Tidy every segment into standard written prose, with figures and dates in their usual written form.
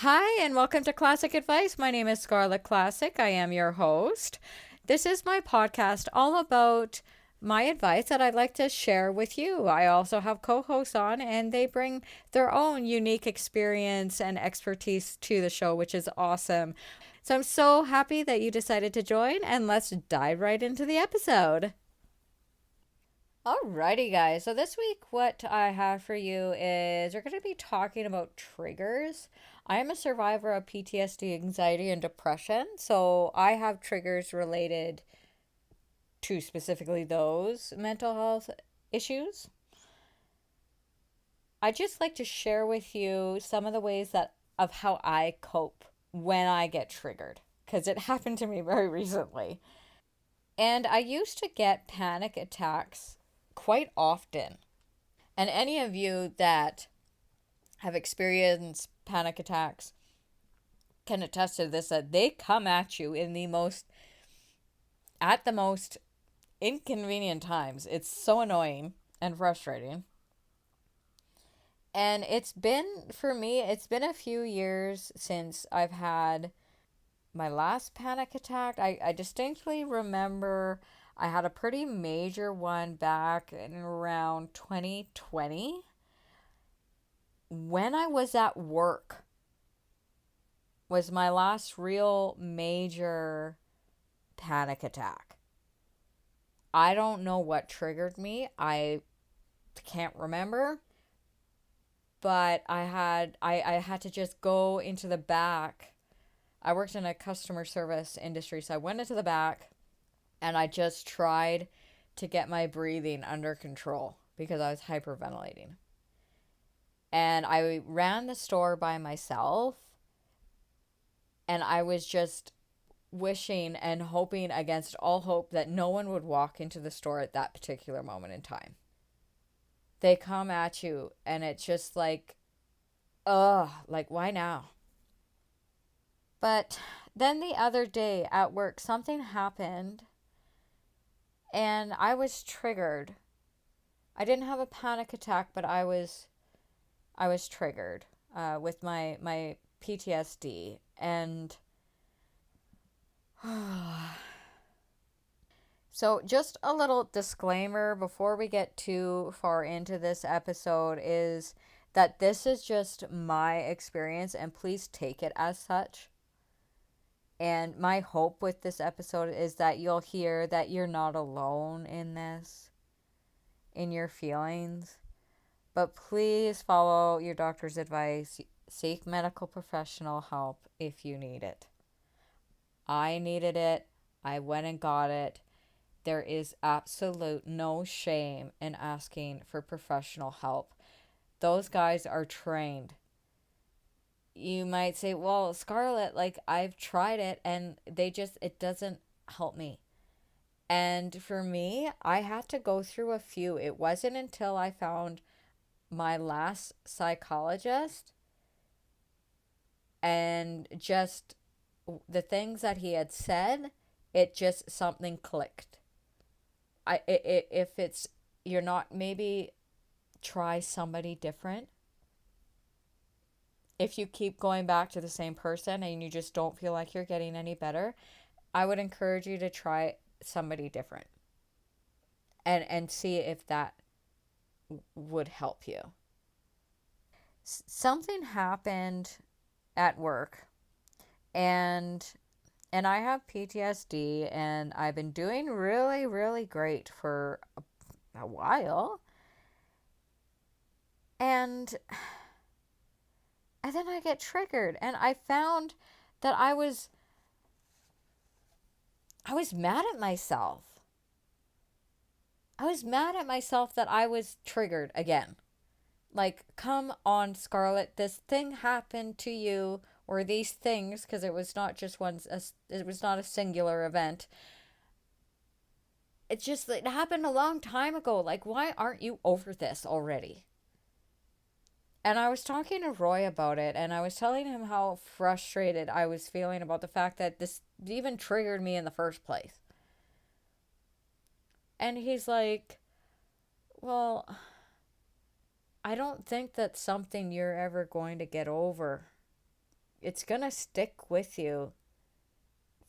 Hi, and welcome to Classic Advice. My name is Scarlet Classic. I am your host. This is my podcast all about my advice that I'd like to share with you. I also have co hosts on, and they bring their own unique experience and expertise to the show, which is awesome. So I'm so happy that you decided to join, and let's dive right into the episode. Alrighty, guys. So this week, what I have for you is we're going to be talking about triggers. I am a survivor of PTSD, anxiety, and depression. So I have triggers related to specifically those mental health issues. I just like to share with you some of the ways that of how I cope when I get triggered because it happened to me very recently. And I used to get panic attacks quite often. And any of you that have experienced panic attacks can attest to this, that they come at you in the most inconvenient times. It's so annoying and frustrating. And for me, it's been a few years since I've had my last panic attack. I distinctly remember I had a pretty major one back in around 2020 when I was at work. Was my last real major panic attack. I don't know what triggered me. I can't remember, but I had to just go into the back. I worked in a customer service industry, so I went into the back and I just tried to get my breathing under control because I was hyperventilating. And I ran the store by myself, and I was just wishing and hoping against all hope that no one would walk into the store at that particular moment in time. They come at you, and it's just like, ugh, like, why now? But then the other day at work, something happened, and I was triggered. I didn't have a panic attack, but I was triggered with my PTSD. And so, just a little disclaimer before we get too far into this episode is that this is just my experience, and please take it as such. And my hope with this episode is that you'll hear that you're not alone in this, in your feelings. But please follow your doctor's advice. Seek medical professional help if you need it. I needed it. I went and got it. There is absolute no shame in asking for professional help. Those guys are trained. You might say, well, Scarlett, like, I've tried it and it doesn't help me. And for me, I had to go through a few. It wasn't until I found my last psychologist and just the things that he had said, it just something clicked. If it's you're not, maybe try somebody different. If you keep going back to the same person and you just don't feel like you're getting any better, I would encourage you to try somebody different and see if that would help you. Something happened at work, and I have PTSD, and I've been doing really, really great for a while. And then I get triggered, and I found that I was mad at myself. I was mad at myself that I was triggered again. Like, come on, Scarlett, this thing happened to you, or these things, because it was not just it was not a singular event. It happened a long time ago. Like, why aren't you over this already? And I was talking to Roy about it, and I was telling him how frustrated I was feeling about the fact that this even triggered me in the first place. And he's like, well, I don't think that's something you're ever going to get over. it's going to stick with you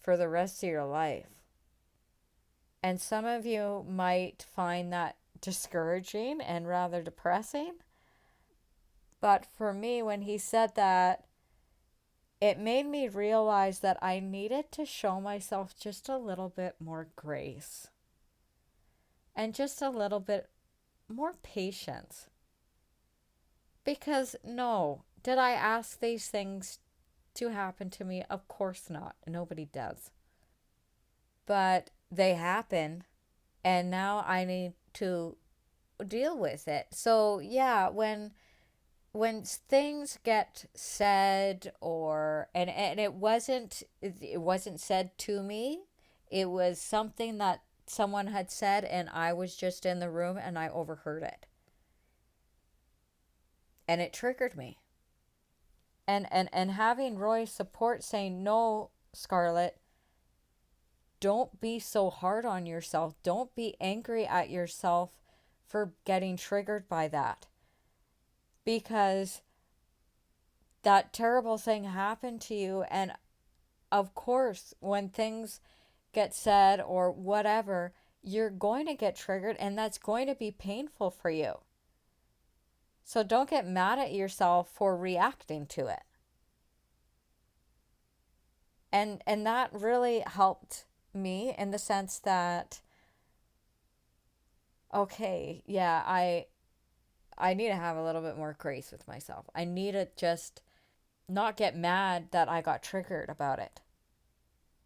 for the rest of your life. And some of you might find that discouraging and rather depressing. But for me, when he said that, it made me realize that I needed to show myself just a little bit more grace and just a little bit more patience. Because no, did I ask these things to happen to me? Of course not. Nobody does. But they happen, and now I need to deal with it. So, yeah, when things get said, or and it wasn't said to me, it was something that someone had said and I was just in the room and I overheard it, and it triggered me. And having Roy's support saying, no, Scarlett, don't be so hard on yourself, don't be angry at yourself for getting triggered by that, because that terrible thing happened to you. And of course, when things get said or whatever, you're going to get triggered and that's going to be painful for you. So don't get mad at yourself for reacting to it. And that really helped me in the sense that, okay, yeah, I need to have a little bit more grace with myself. I need to just not get mad that I got triggered about it,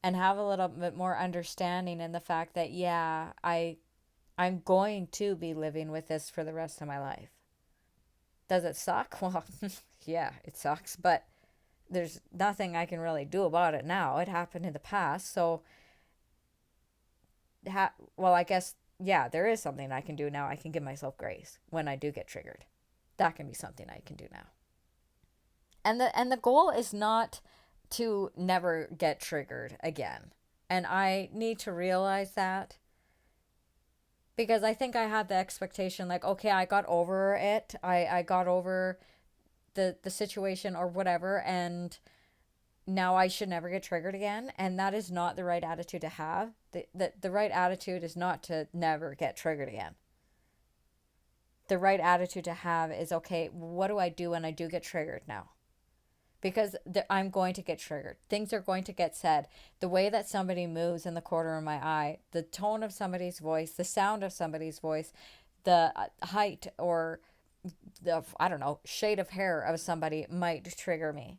and have a little bit more understanding in the fact that, yeah, I'm going to be living with this for the rest of my life. Does it suck? Well, yeah, it sucks, but there's nothing I can really do about it now. It happened in the past. So, well, I guess, yeah, there is something I can do now. I can give myself grace when I do get triggered. That can be something I can do now. And the goal is not to never get triggered again. And I need to realize that, because I think I had the expectation like, okay, I got over it. I got over the situation or whatever, and now I should never get triggered again. And that is not the right attitude to have. The right attitude is not to never get triggered again. The right attitude to have is, okay, what do I do when I do get triggered now? Because I'm going to get triggered. Things are going to get said. The way that somebody moves in the corner of my eye, the tone of somebody's voice, the sound of somebody's voice, the height or the, I don't know, shade of hair of somebody might trigger me.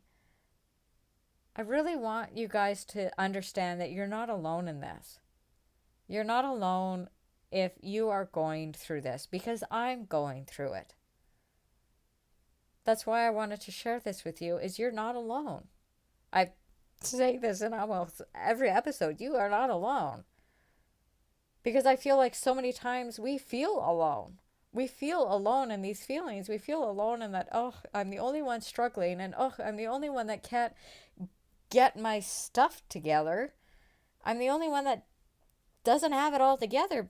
I really want you guys to understand that you're not alone in this. You're not alone if you are going through this, because I'm going through it. That's why I wanted to share this with you, is you're not alone. I say this in almost every episode. You are not alone. Because I feel like so many times we feel alone. We feel alone in these feelings. We feel alone in that, oh, I'm the only one struggling, and oh, I'm the only one that can't get my stuff together. I'm the only one that doesn't have it all together.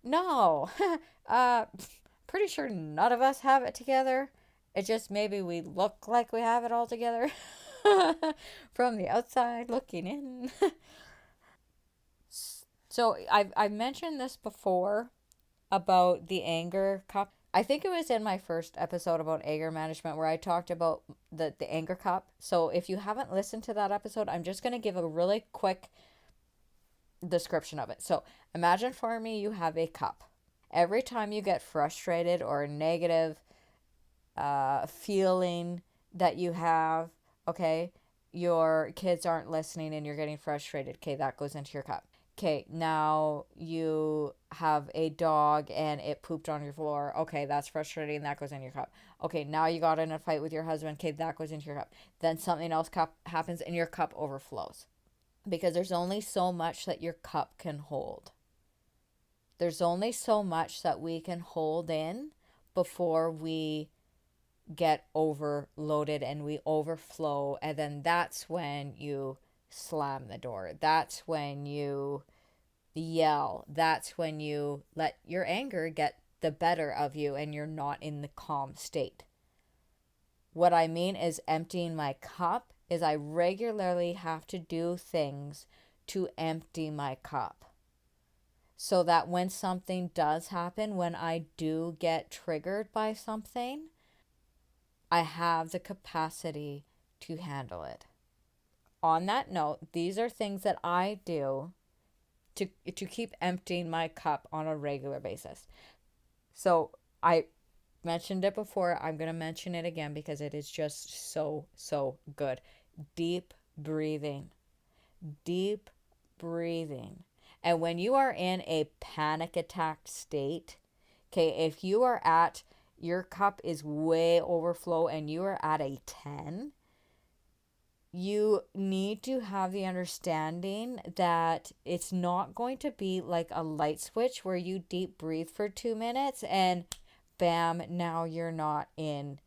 No. uh Pretty sure none of us have it together. It just maybe we look like we have it all together from the outside looking in. So I've mentioned this before about the anger cup. I think it was in my first episode about anger management where I talked about the anger cup. So if you haven't listened to that episode, I'm just going to give a really quick description of it. So imagine for me you have a cup. Every time you get frustrated or negative feeling that you have, okay, your kids aren't listening and you're getting frustrated, okay, that goes into your cup. Okay, now you have a dog and it pooped on your floor. Okay, that's frustrating. That goes in your cup. Okay, now you got in a fight with your husband. Okay, that goes into your cup. Then something else happens and your cup overflows. Because there's only so much that your cup can hold. There's only so much that we can hold in before we get overloaded and we overflow. And then that's when you slam the door. That's when you yell. That's when you let your anger get the better of you and you're not in the calm state. What I mean is emptying my cup is I regularly have to do things to empty my cup so that when something does happen, when I do get triggered by something, I have the capacity to handle it. On that note, these are things that I do to keep emptying my cup on a regular basis. So I mentioned it before. I'm going to mention it again because it is just so good. Deep breathing. Deep breathing. And when you are in a panic attack state, okay, if you are at your cup is way overflow and you are at a 10, you need to have the understanding that it's not going to be like a light switch where you deep breathe for 2 minutes and bam, now you're not in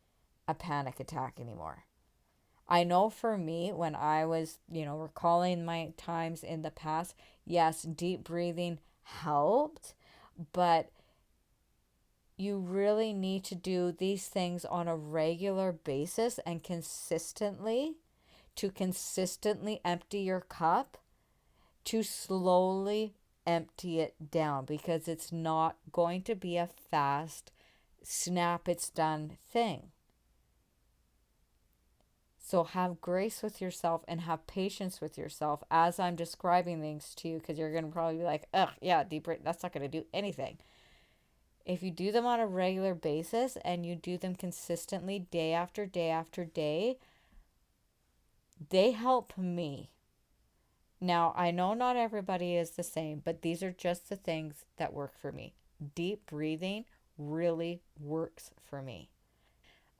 a panic attack anymore. I know for me, when I was, recalling my times in the past, yes, deep breathing helped, but you really need to do these things on a regular basis and consistently to consistently empty your cup, to slowly empty it down, because it's not going to be a fast, snap, it's done thing. So have grace with yourself and have patience with yourself as I'm describing things to you, because you're going to probably be like, ugh, yeah, deep breath, that's not going to do anything. If you do them on a regular basis and you do them consistently day after day after day, they help me. Now, I know not everybody is the same, but these are just the things that work for me. Deep breathing really works for me.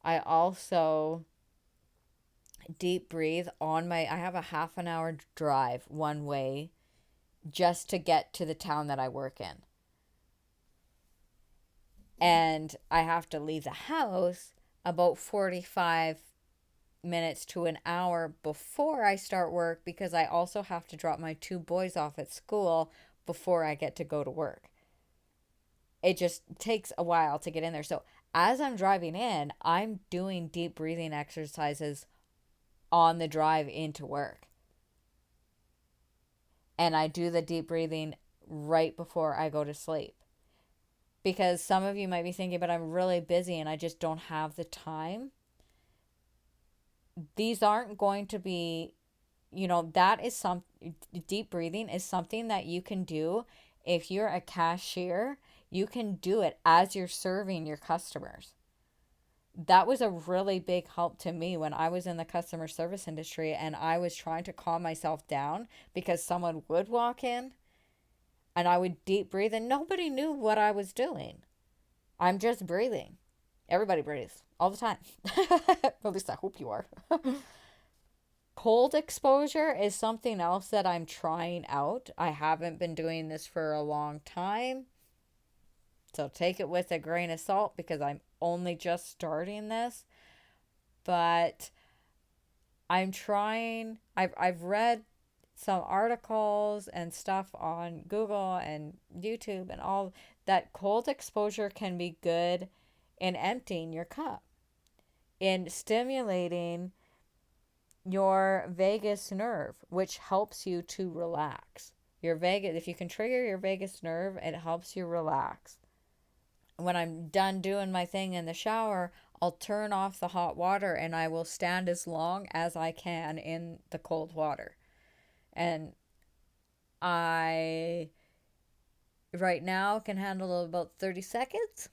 I also deep breathe I have a half an hour drive one way just to get to the town that I work in. And I have to leave the house about 45 minutes to an hour before I start work because I also have to drop my two boys off at school before I get to go to work. It just takes a while to get in there. So as I'm driving in, I'm doing deep breathing exercises on the drive into work. And I do the deep breathing right before I go to sleep. Because some of you might be thinking, but I'm really busy and I just don't have the time. These aren't going to be, that is deep breathing is something that you can do if you're a cashier. You can do it as you're serving your customers. That was a really big help to me when I was in the customer service industry and I was trying to calm myself down because someone would walk in and I would deep breathe and nobody knew what I was doing. I'm just breathing. Everybody breathes all the time. At least I hope you are. Cold exposure is something else that I'm trying out. I haven't been doing this for a long time. So take it with a grain of salt because I'm only just starting this. But I'm trying. I've read some articles and stuff on Google and YouTube and all that cold exposure can be good in emptying your cup, in stimulating your vagus nerve, which helps you to relax. If you can trigger your vagus nerve, it helps you relax. When I'm done doing my thing in the shower, I'll turn off the hot water and I will stand as long as I can in the cold water. And I right now can handle about 30 seconds,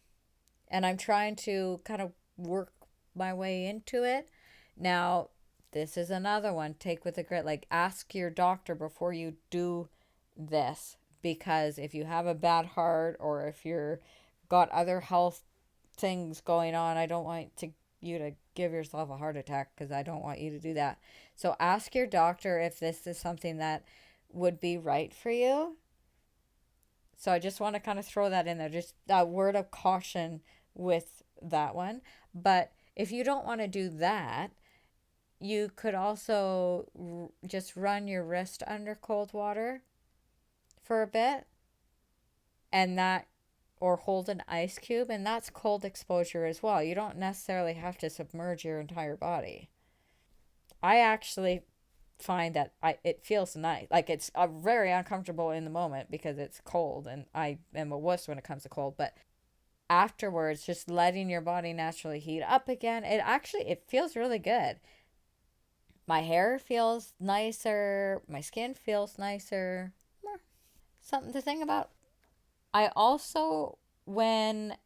and I'm trying to kind of work my way into it. Now, this is another one. Take with a grit. Like, ask your doctor before you do this, because if you have a bad heart or if you're got other health things going on, I don't want you to give yourself a heart attack because I don't want you to do that. So ask your doctor if this is something that would be right for you. So I just want to kind of throw that in there, just a word of caution with that one. But if you don't want to do that, you could also just run your wrist under cold water for a bit, and that, or hold an ice cube, and that's cold exposure as well. You don't necessarily have to submerge your entire body. I actually find that it feels nice. Like it's very uncomfortable in the moment because it's cold and I am a wuss when it comes to cold, but afterwards just letting your body naturally heat up again, it feels really good. My hair feels nicer, my skin feels nicer. Something to think about. I also, when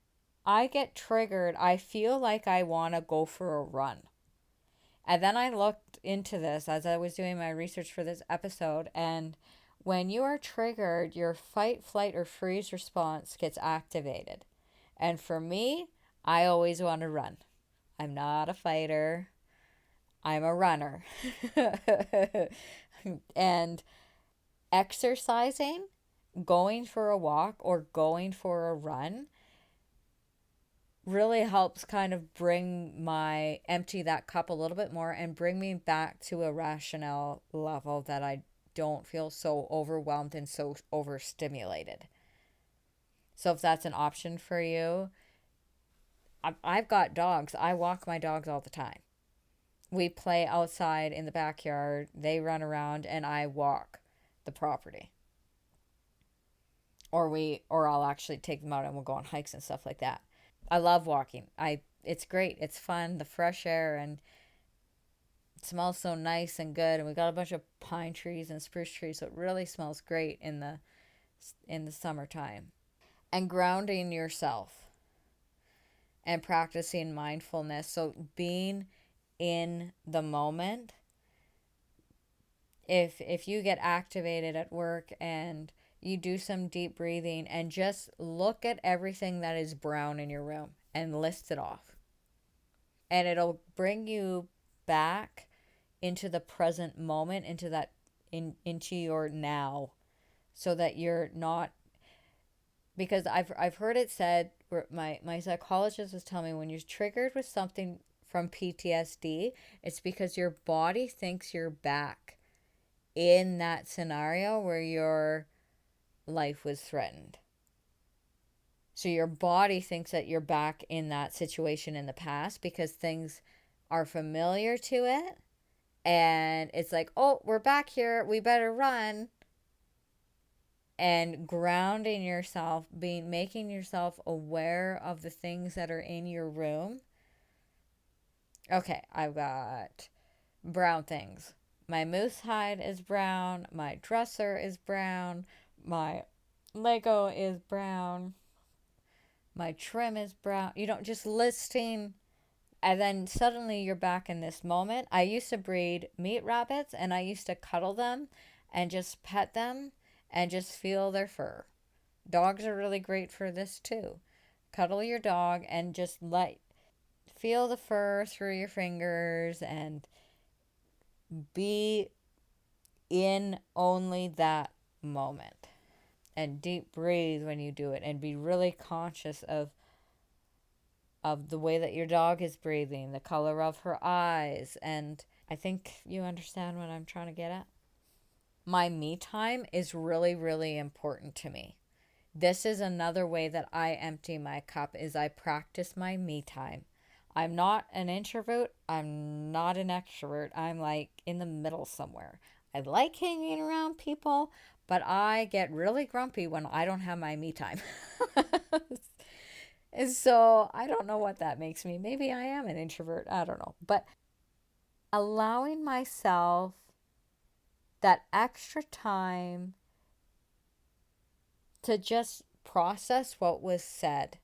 I get triggered, I feel like I want to go for a run. And then I looked into this as I was doing my research for this episode. And when you are triggered, your fight, flight, or freeze response gets activated. And for me, I always want to run. I'm not a fighter, I'm a runner. And exercising, going for a walk, or going for a run really helps kind of empty that cup a little bit more and bring me back to a rational level that I don't feel so overwhelmed and so overstimulated. So if that's an option for you, I've got dogs. I walk my dogs all the time. We play outside in the backyard, they run around, and I walk the property. Or I'll actually take them out and we'll go on hikes and stuff like that. I love walking. I It's great. It's fun, the fresh air, and it smells so nice and good. And we got a bunch of pine trees and spruce trees, so it really smells great in the summertime. And grounding yourself and practicing mindfulness. So being in the moment. If you get activated at work and you do some deep breathing and just look at everything that is brown in your room and list it off. And it'll bring you back into the present moment, into your now, so that you're not, because I've heard it said, where my psychologist was telling me, when you're triggered with something from PTSD, it's because your body thinks you're back in that scenario where your life was threatened. So your body thinks that you're back in that situation in the past because things are familiar to it. And it's like, oh, we're back here. We better run. And grounding yourself, making yourself aware of the things that are in your room. Okay, I've got brown things. My moose hide is brown. My dresser is brown. My Lego is brown. My trim is brown. Just listing. And then suddenly you're back in this moment. I used to breed meat rabbits and I used to cuddle them and just pet them and just feel their fur. Dogs are really great for this too. Cuddle your dog and just feel the fur through your fingers and be in only that moment. And deep breathe when you do it and be really conscious of the way that your dog is breathing, the color of her eyes, and I think you understand what I'm trying to get at. My me time is really, really important to me. This is another way that I empty my cup is I practice my me time. I'm not an introvert, I'm not an extrovert. I'm like in the middle somewhere. I like hanging around people, but I get really grumpy when I don't have my me time. And so I don't know what that makes me. Maybe I am an introvert. I don't know. But allowing myself that extra time to just process what was said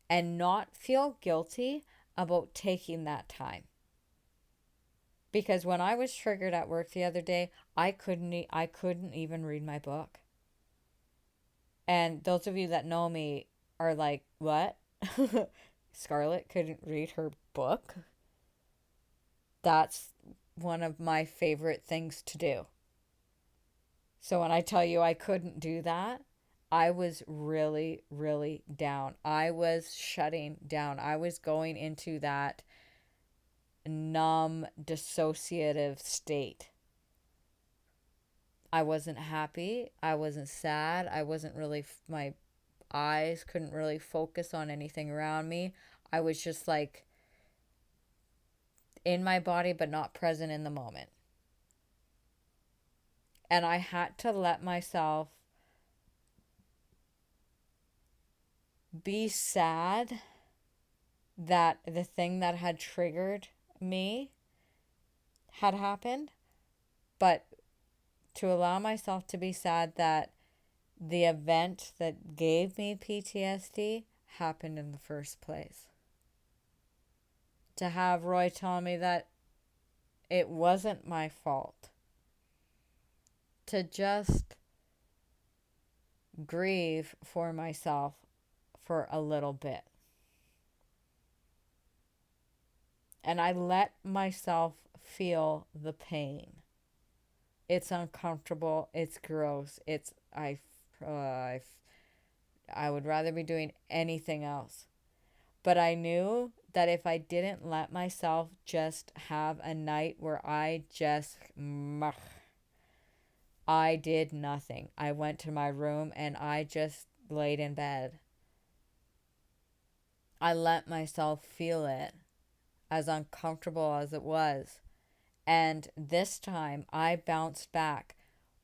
and not feel guilty about taking that time. Because when I was triggered at work the other day, I couldn't even read my book. And those of you that know me are like, "What? Scarlett couldn't read her book?" That's one of my favorite things to do. So when I tell you I couldn't do that, I was really, really down. I was shutting down. I was going into that numb, dissociative state. I wasn't happy. I wasn't sad. My eyes couldn't really focus on anything around me. I was just like in my body but not present in the moment. And I had to let myself be sad that the thing that had triggered me had happened, but to allow myself to be sad that the event that gave me PTSD happened in the first place. To have Roy tell me that it wasn't my fault. To just grieve for myself for a little bit. And I let myself feel the pain. It's uncomfortable. It's gross. I would rather be doing anything else. But I knew that if I didn't let myself just have a night where I did nothing. I went to my room and I just laid in bed. I let myself feel it, as uncomfortable as it was. And this time I bounced back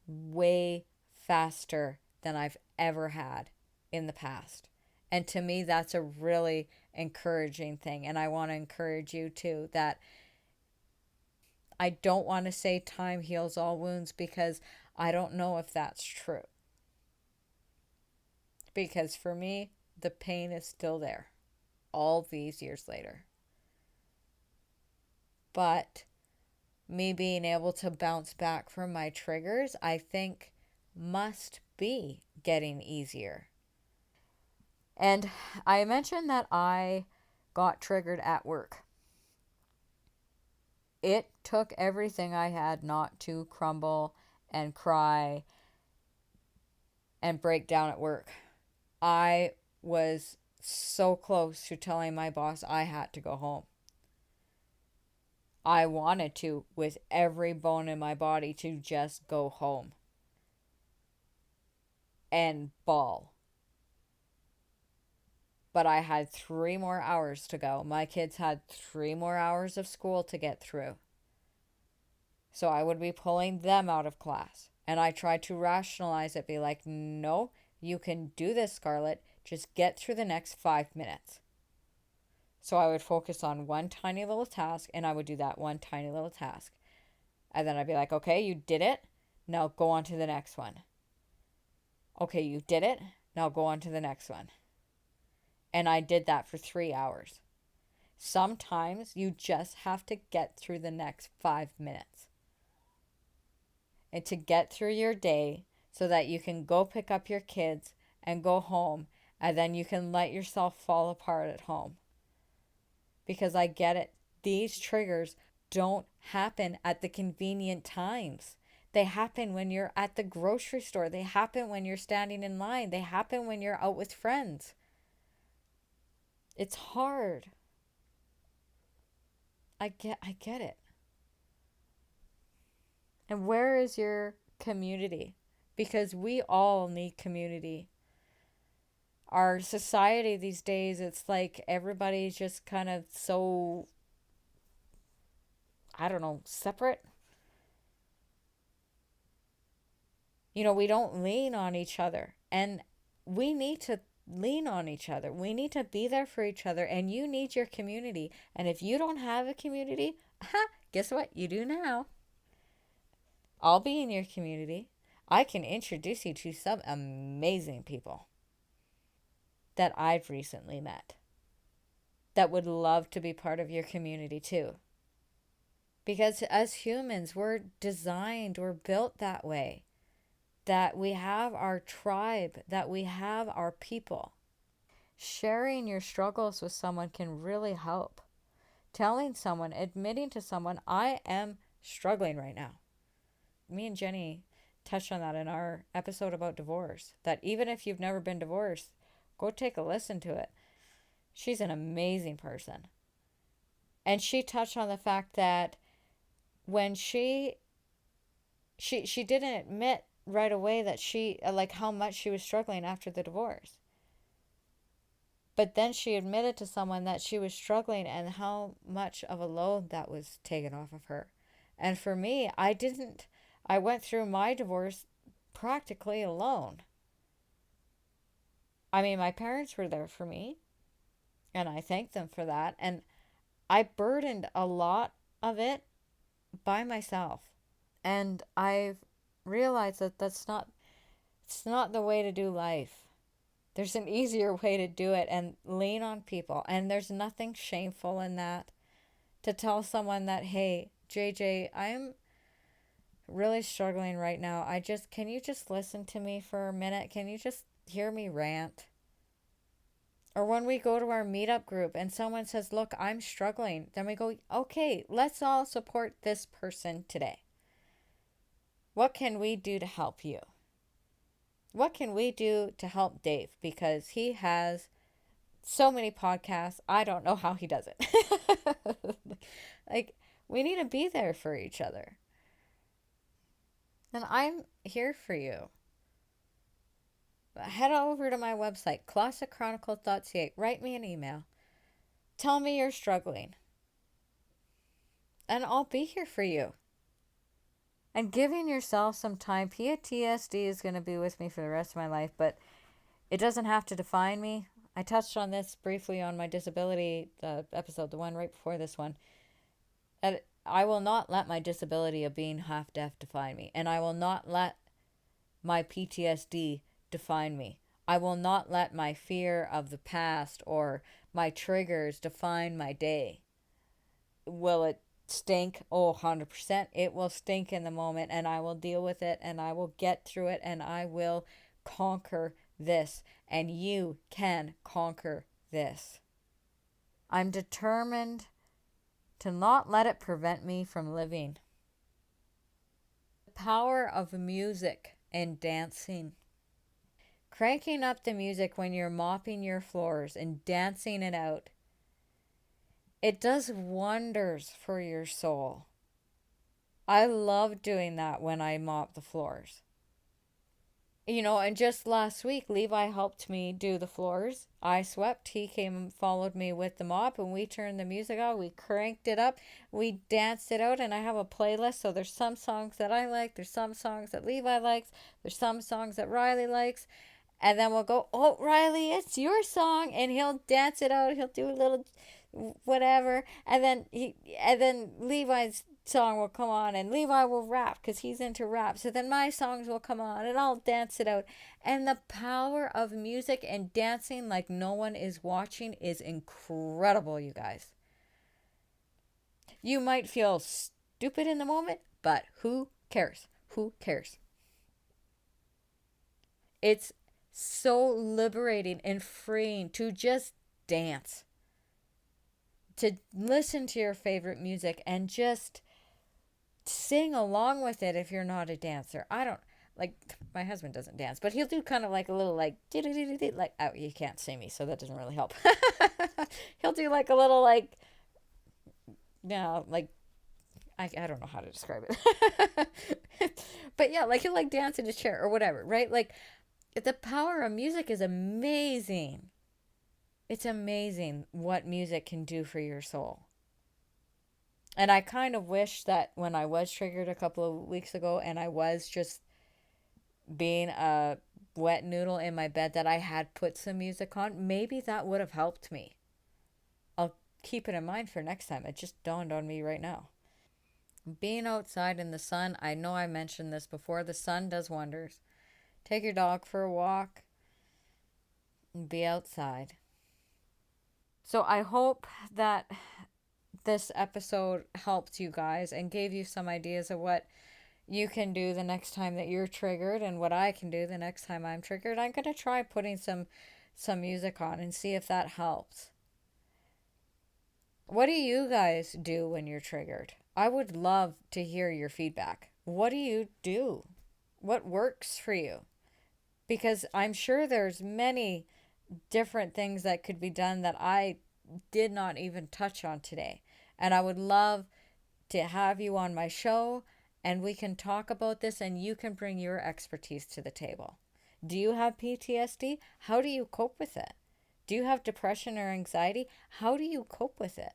way faster than I've ever had in the past. And to me, that's a really encouraging thing. And I want to encourage you too, that I don't want to say time heals all wounds, because I don't know if that's true. Because for me, the pain is still there all these years later. But me being able to bounce back from my triggers, I think must be getting easier. And I mentioned that I got triggered at work. It took everything I had not to crumble and cry and break down at work. I was so close to telling my boss I had to go home. I wanted to, with every bone in my body, to just go home and bawl. But I had 3 more hours to go. My kids had 3 more hours of school to get through. So I would be pulling them out of class. And I tried to rationalize it, be like, no, you can do this, Scarlett. Just get through the next 5 minutes. So I would focus on one tiny little task, and I would do that one tiny little task. And then I'd be like, okay, you did it. Now go on to the next one. Okay, you did it. Now go on to the next one. And I did that for 3 hours. Sometimes you just have to get through the next 5 minutes. And to get through your day so that you can go pick up your kids and go home, and then you can let yourself fall apart at home. Because I get it. These triggers don't happen at the convenient times. They happen when you're at the grocery store. They happen when you're standing in line. They happen when you're out with friends. It's hard. I get it. And where is your community? Because we all need community. Our society these days, it's like everybody's just kind of so, I don't know, separate. We don't lean on each other. And we need to lean on each other. We need to be there for each other. And you need your community. And if you don't have a community, guess what? You do now. I'll be in your community. I can introduce you to some amazing people that I've recently met that would love to be part of your community too. Because as humans, we're designed, we're built that way, that we have our tribe, that we have our people. Sharing your struggles with someone can really help. Telling someone, admitting to someone, I am struggling right now. Me and Jenny touched on that in our episode about divorce, that even if you've never been divorced, go take a listen to it. She's an amazing person. And she touched on the fact that when she didn't admit right away that she, like, how much she was struggling after the divorce. But then she admitted to someone that she was struggling and how much of a load that was taken off of her. And for me, I went through my divorce practically alone. I mean, my parents were there for me, and I thank them for that. And I burdened a lot of it by myself. And I've realized that it's not the way to do life. There's an easier way to do it and lean on people. And there's nothing shameful in that. To tell someone that, hey, JJ, I'm really struggling right now. Can you just listen to me for a minute? Can you just hear me rant? Or when we go to our meetup group and someone says, look, I'm struggling, then we go, okay, let's all support this person today. What can we do to help you? What can we do to help Dave? Because he has so many podcasts. I don't know how he does it. Like, we need to be there for each other. And I'm here for you. Head over to my website, classicchronicles.ca. Write me an email. Tell me you're struggling. And I'll be here for you. And giving yourself some time. PTSD is going to be with me for the rest of my life, but it doesn't have to define me. I touched on this briefly on my disability episode, the one right before this one. And I will not let my disability of being half deaf define me. And I will not let my PTSD define me. I will not let my fear of the past or my triggers define my day. Will it stink? Oh, 100%. It will stink in the moment, and I will deal with it, and I will get through it, and I will conquer this. And you can conquer this. I'm determined to not let it prevent me from living. The power of music and dancing. Cranking up the music when you're mopping your floors and dancing it out. It does wonders for your soul. I love doing that when I mop the floors. And just last week, Levi helped me do the floors. I swept. He came and followed me with the mop, and we turned the music on. We cranked it up. We danced it out, and I have a playlist. So there's some songs that I like. There's some songs that Levi likes. There's some songs that Riley likes. And then we'll go, oh, Riley, it's your song. And he'll dance it out. He'll do a little whatever. And then Levi's song will come on and Levi will rap because he's into rap. So then my songs will come on and I'll dance it out. And the power of music and dancing like no one is watching is incredible, you guys. You might feel stupid in the moment, but who cares? Who cares? It's so liberating and freeing to just dance. To listen to your favorite music and just sing along with it if you're not a dancer. I don't like my husband doesn't dance, but he'll do kind of like a little like oh, you can't see me, so that doesn't really help. He'll do like a little like like I don't know how to describe it. But yeah, like he'll like dance in his chair or whatever, right? Like the power of music is amazing. It's amazing what music can do for your soul. And I kind of wish that when I was triggered a couple of weeks ago and I was just being a wet noodle in my bed, that I had put some music on. Maybe that would have helped me. I'll keep it in mind for next time. It just dawned on me right now. Being outside in the sun, I know I mentioned this before, the sun does wonders. Take your dog for a walk and be outside. So I hope that this episode helped you guys and gave you some ideas of what you can do the next time that you're triggered and what I can do the next time I'm triggered. I'm going to try putting some music on and see if that helps. What do you guys do when you're triggered? I would love to hear your feedback. What do you do? What works for you? Because I'm sure there's many different things that could be done that I did not even touch on today. And I would love to have you on my show and we can talk about this and you can bring your expertise to the table. Do you have PTSD? How do you cope with it? Do you have depression or anxiety? How do you cope with it?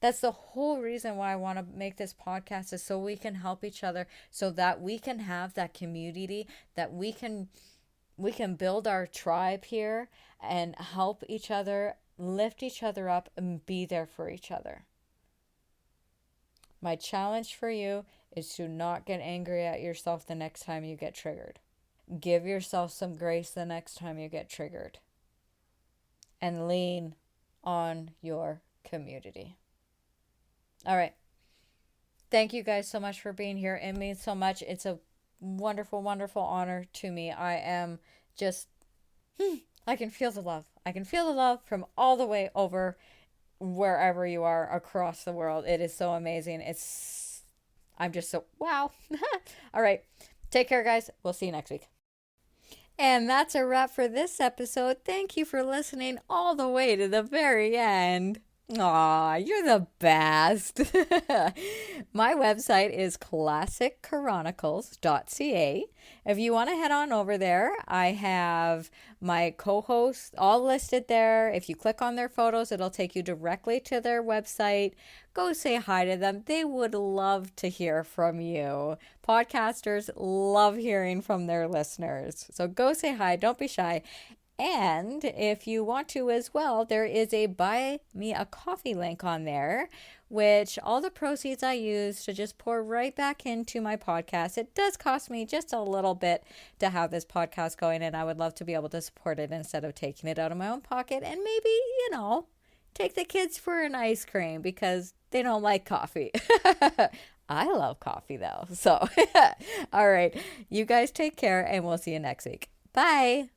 That's the whole reason why I want to make this podcast, is so we can help each other, so that we can have that community, that we can build our tribe here and help each other, lift each other up, and be there for each other. My challenge for you is to not get angry at yourself the next time you get triggered. Give yourself some grace the next time you get triggered. And lean on your community. All right. Thank you guys so much for being here. It means so much. It's a wonderful, wonderful honor to me. I am just, I can feel the love. I can feel the love from all the way over wherever you are across the world. It is so amazing. I'm just so, wow. All right. Take care, guys. We'll see you next week. And that's a wrap for this episode. Thank you for listening all the way to the very end. Aw, you're the best. My website is classicchronicles.ca. If you want to head on over there, I have my co-hosts all listed there. If you click on their photos, it'll take you directly to their website. Go say hi to them. They would love to hear from you. Podcasters love hearing from their listeners. So go say hi. Don't be shy. And if you want to as well, there is a buy me a coffee link on there, which all the proceeds I use to just pour right back into my podcast. It does cost me just a little bit to have this podcast going, and I would love to be able to support it instead of taking it out of my own pocket, and maybe, take the kids for an ice cream because they don't like coffee. I love coffee though. So, all right, you guys take care, and we'll see you next week. Bye.